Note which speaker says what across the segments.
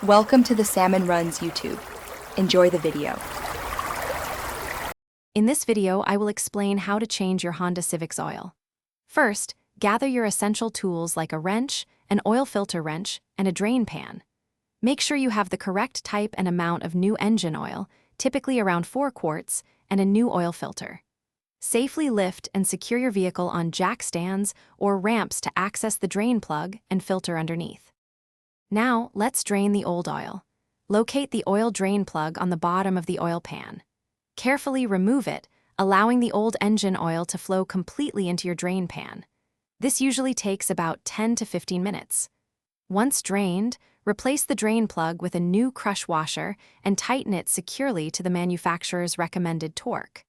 Speaker 1: Welcome to the Salmon Runs YouTube. Enjoy the video.
Speaker 2: In this video, I will explain how to change your Honda Civic's oil. First, gather your essential tools like a wrench, an oil filter wrench, and a drain pan. Make sure you have the correct type and amount of new engine oil, typically around 4 quarts, and a new oil filter. Safely lift and secure your vehicle on jack stands or ramps to access the drain plug and filter underneath. Now, let's drain the old oil. Locate the oil drain plug on the bottom of the oil pan. Carefully remove it, allowing the old engine oil to flow completely into your drain pan. This usually takes about 10 to 15 minutes. Once drained, replace the drain plug with a new crush washer and tighten it securely to the manufacturer's recommended torque.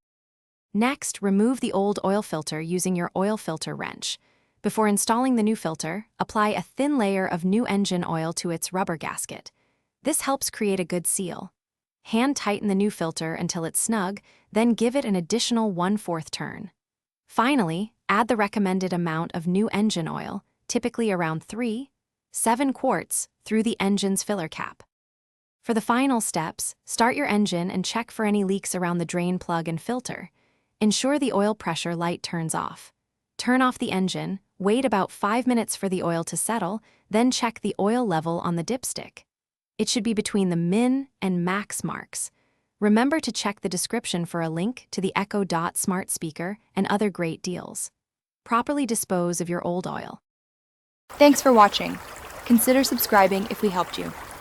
Speaker 2: Next, remove the old oil filter using your oil filter wrench. Before installing the new filter, apply a thin layer of new engine oil to its rubber gasket. This helps create a good seal. Hand tighten the new filter until it's snug, then give it an additional 1/4 turn. Finally, add the recommended amount of new engine oil, typically around 3-7 quarts, through the engine's filler cap. For the final steps, start your engine and check for any leaks around the drain plug and filter. Ensure the oil pressure light turns off. Turn off the engine, wait about 5 minutes for the oil to settle, then check the oil level on the dipstick. It should be between the min and max marks. Remember to check the description for a link to the Echo Dot smart speaker and other great deals. Properly dispose of your old oil.
Speaker 1: Thanks for watching. Consider subscribing if we helped you.